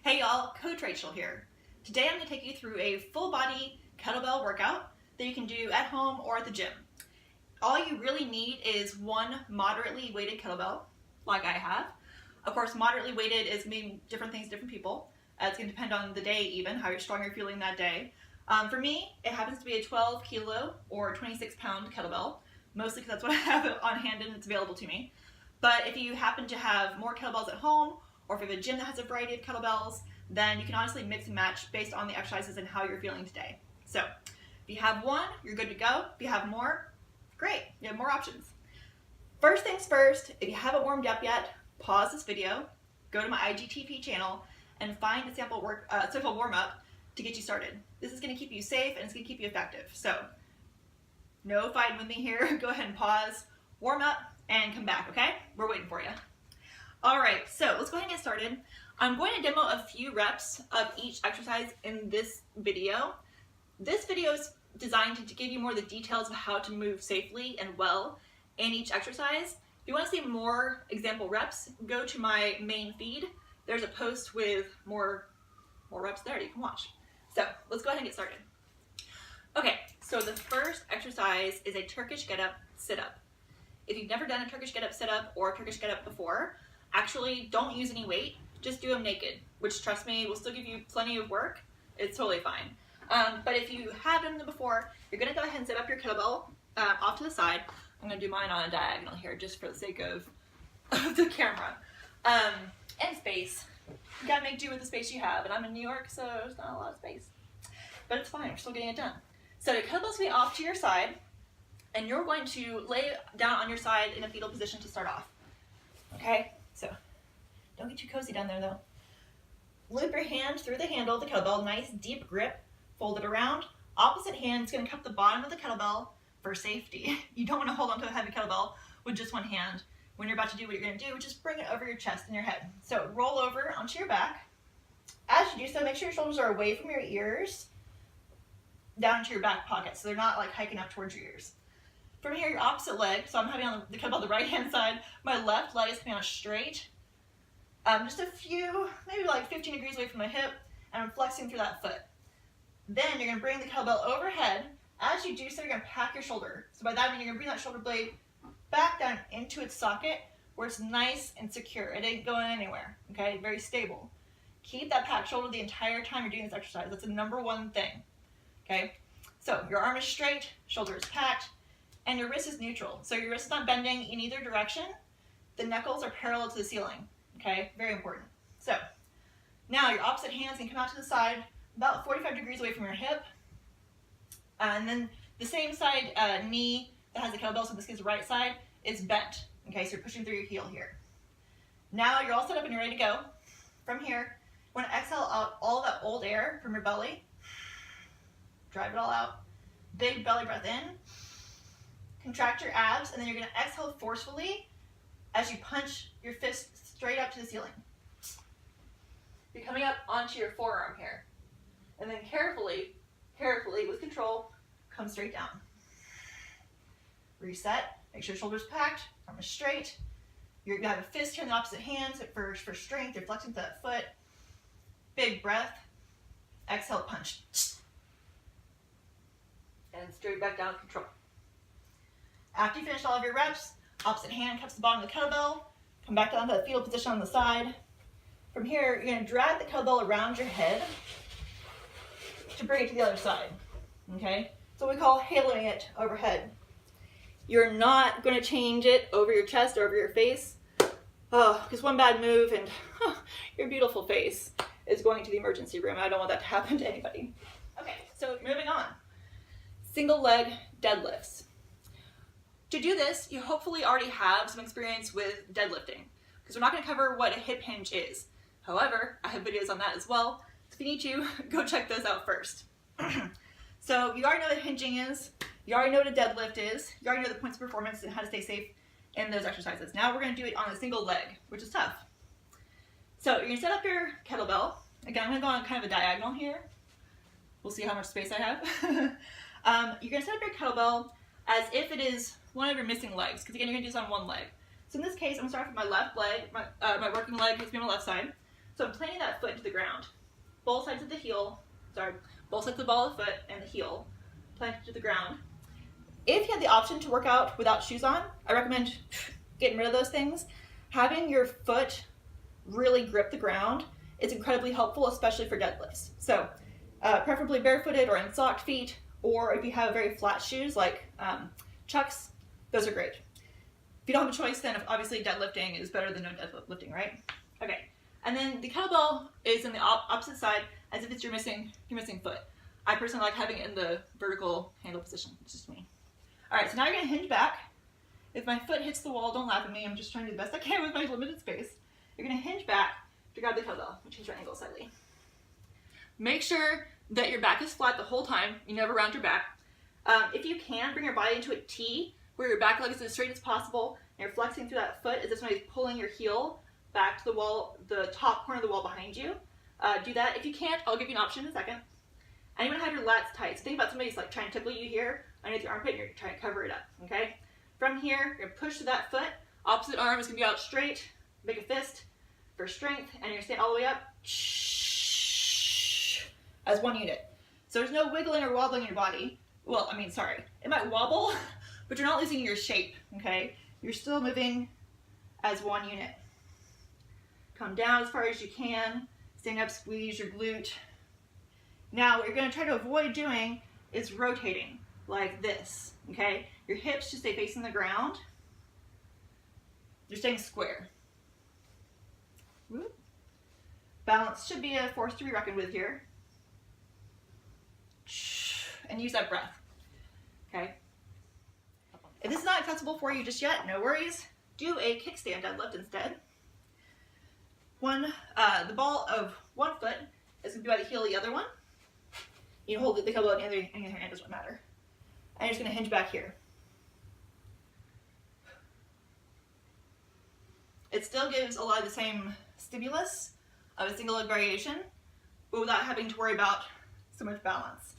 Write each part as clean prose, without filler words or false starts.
Hey y'all, Coach Rachel here. Today I'm going to take you through a full body kettlebell workout that you can do at home or at the gym. All you really need is one moderately weighted kettlebell, like I have. Of course, moderately weighted is mean different things to different people. It's going to depend on the day even, how strong you're feeling that day. For me, it happens to be a 12 kilo or 26 pound kettlebell, mostly because that's what I have on hand and it's available to me. But if you happen to have more kettlebells at home, or if you have a gym that has a variety of kettlebells, then you can honestly mix and match based on the exercises and how you're feeling today. So if you have one, you're good to go. If you have more, great, you have more options. First things first, if you haven't warmed up yet, pause this video, go to my IGTV channel, and find a sample warm-up to get you started. This is going to keep you safe and it's going to keep you effective. So no fighting with me here. Go ahead and pause, warm up, and come back, okay? We're waiting for you. All right, so let's go ahead and get started. I'm going to demo a few reps of each exercise in this video. This video is designed to give you more of the details of how to move safely and well in each exercise. If you want to see more example reps, go to my main feed. There's a post with more reps there you can watch. So let's go ahead and get started. Okay, so the first exercise is a Turkish Get-Up sit-up. If you've never done a Turkish Get-Up sit-up or a Turkish Get-Up before, actually don't use any weight, just do them naked, which trust me, will still give you plenty of work. It's totally fine. But if you have done them before, you're gonna go ahead and set up your kettlebell off to the side. I'm gonna do mine on a diagonal here just for the sake of the camera. And space. You gotta make do with the space you have, and I'm in New York, so there's not a lot of space. But it's fine, we're still getting it done. So your kettlebell's gonna be off to your side, and you're going to lay down on your side in a fetal position to start off. Okay, so don't get too cozy down there though. Loop your hand through the handle of the kettlebell, nice deep grip, fold it around. Opposite hand is going to cup the bottom of the kettlebell for safety. You don't want to hold onto a heavy kettlebell with just one hand when you're about to do what you're going to do, which is bring it over your chest and your head. So roll over onto your back. As you do so, make sure your shoulders are away from your ears, down into your back pocket, so they're not like hiking up towards your ears. From here, your opposite leg, so I'm having on the kettlebell the right hand side, my left leg is coming out straight, just a few, maybe like 15 degrees away from my hip, and I'm flexing through that foot. Then you're going to bring the kettlebell overhead. As you do so, you're going to pack your shoulder. So by that I mean you're going to bring that shoulder blade back down into its socket where it's nice and secure. It ain't going anywhere, okay? Very stable. Keep that packed shoulder the entire time you're doing this exercise. That's the number one thing, okay? So your arm is straight, shoulder is packed, and your wrist is neutral. So your wrist is not bending in either direction. The knuckles are parallel to the ceiling, okay? Very important. So now your opposite hand's gonna come out to the side, about 45 degrees away from your hip. And then the same side knee that has the kettlebell, so in this case the right side, is bent. Okay, so you're pushing through your heel here. Now you're all set up and you're ready to go. From here, you want to exhale out all that old air from your belly. Drive it all out. Big belly breath in. Contract your abs, and then you're going to exhale forcefully as you punch your fist straight up to the ceiling. You're coming up onto your forearm here. And then carefully, with control, come straight down. Reset, make sure your shoulder's packed, arm is straight. You're gonna have a fist here in the opposite hand for strength. You're flexing to that foot. Big breath. Exhale, punch. And straight back down, control. After you finish all of your reps, opposite hand cups the bottom of the kettlebell. Come back down to that fetal position on the side. From here, you're gonna drag the kettlebell around your head to bring it to the other side, okay? So we call haloing it overhead. You're not going to change it over your chest or over your face, because one bad move and your beautiful face is going to the emergency room. I don't want that to happen to anybody. Okay, so moving on. Single-leg deadlifts. To do this, you hopefully already have some experience with deadlifting, because we're not going to cover what a hip hinge is. However, I have videos on that as well. So if you need to, go check those out first. So you already know what hinging is, you already know what a deadlift is, you already know the points of performance and how to stay safe in those exercises. Now we're going to do it on a single leg, which is tough. So you're going to set up your kettlebell. Again, I'm going to go on kind of a diagonal here. We'll see how much space I have. You're going to set up your kettlebell as if it is one of your missing legs, because again, you're going to do this on one leg. So in this case, I'm going to start with my left leg, my working leg is going to be on my left side. So I'm planting that that foot into the ground. Both sides of the heel, both sides of the ball of the foot and the heel planted to the ground. If you have the option to work out without shoes on, I recommend getting rid of those things. Having your foot really grip the ground is incredibly helpful, especially for deadlifts. So preferably barefooted or in socked feet, or if you have very flat shoes like Chucks, those are great. If you don't have a choice, then obviously deadlifting is better than no deadlifting, right? Okay, and then the kettlebell is in the opposite side, as if it's your missing foot. I personally like having it in the vertical handle position. It's just me. All right, so now you're gonna hinge back. If my foot hits the wall, don't laugh at me. I'm just trying to do the best I can with my limited space. You're gonna hinge back to grab the kettlebell, and change your angle slightly. Make sure that your back is flat the whole time. You never round your back. If you can, bring your body into a T where your back leg is as straight as possible, and you're flexing through that foot as if somebody's pulling your heel back to the wall, the top corner of the wall behind you. Do that. If you can't, I'll give you an option in a second. And you want to have your lats tight. So think about somebody's like trying to tickle you here underneath your armpit, and you're trying to cover it up, okay? From here, you're gonna push to that foot. Opposite arm is gonna be out straight. Make a fist for strength, and you're gonna stand all the way up as one unit. So there's no wiggling or wobbling in your body. Well, I mean, sorry, it might wobble, but you're not losing your shape, okay? You're still moving as one unit. Come down as far as you can. Stand up, squeeze your glute. Now, what you're gonna try to avoid doing is rotating like this, okay? Your hips should stay facing the ground. You're staying square. Whoop. Balance should be a force to be reckoned with here. And use that breath, okay? If this is not accessible for you just yet, no worries. Do a kickstand deadlift instead. The ball of one foot is going to be by the heel of the other one. You hold the kettlebell in any other hand, doesn't matter. And you're just going to hinge back here. It still gives a lot of the same stimulus of a single leg variation, but without having to worry about so much balance.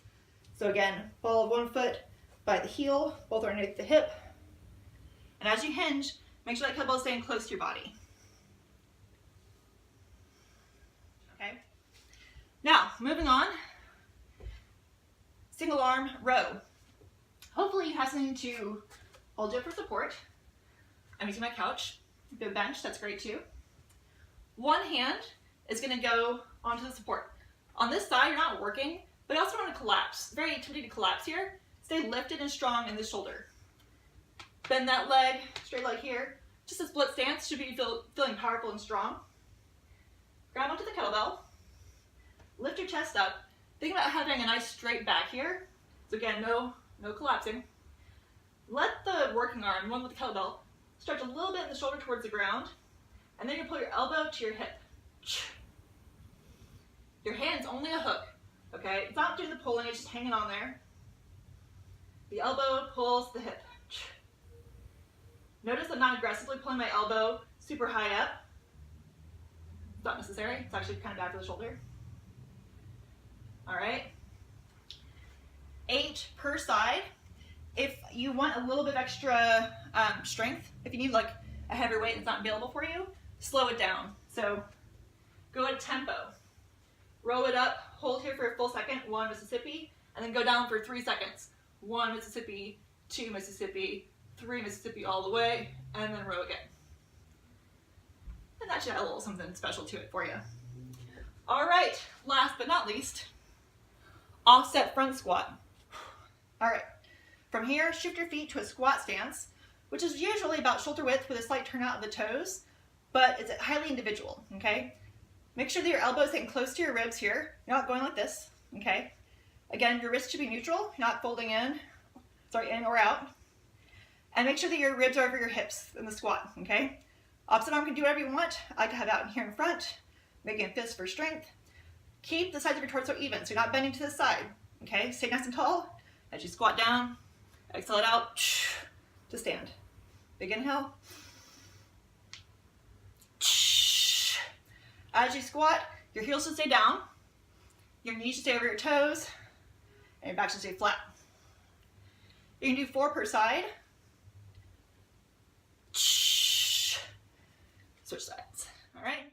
So again, ball of one foot by the heel, both are underneath the hip. And as you hinge, make sure that kettlebell is staying close to your body. Okay. Now, moving on. Single arm row. Hopefully you have something to hold you up for support. I'm using my couch. If you have a bench, that's great too. One hand is going to go onto the support. On this side, you're not working, but you also don't want to collapse. Very tempting to collapse here. Stay lifted and strong in the shoulder. Bend that leg, straight leg here. Just a split stance should be feeling powerful and strong. Grab onto the kettlebell. Lift your chest up. Think about having a nice straight back here. So again, no collapsing. Let the working arm, one with the kettlebell, stretch a little bit in the shoulder towards the ground. And then you pull your elbow to your hip. Your hand's only a hook, okay? It's not doing the pulling, it's just hanging on there. The elbow pulls the hip. Notice I'm not aggressively pulling my elbow super high up. It's not necessary, it's actually kind of bad for the shoulder. All right. 8 per side. If you want a little bit of extra strength, if you need like a heavier weight that's not available for you, slow it down. So go at tempo. Row it up, hold here for a full second, 1 Mississippi, and then go down for 3 seconds. 1 Mississippi, 2 Mississippi, 3 Mississippi all the way, and then row again. And that should add a little something special to it for you. All right, last but not least, offset front squat. All right, from here, shift your feet to a squat stance, which is usually about shoulder width with a slight turnout of the toes, but it's highly individual, okay? Make sure that your elbow is staying close to your ribs here. You're not going like this, okay? Again, your wrist should be neutral, not folding in or out. And make sure that your ribs are over your hips in the squat, okay? Opposite arm can do whatever you want. I like to have it out here in front, making a fist for strength. Keep the sides of your torso even, so you're not bending to the side, okay? Stay nice and tall as you squat down. Exhale it out to stand. Big inhale. As you squat, your heels should stay down, your knees should stay over your toes, and your back should stay flat. You can do 4 per side. Switch sides. All right.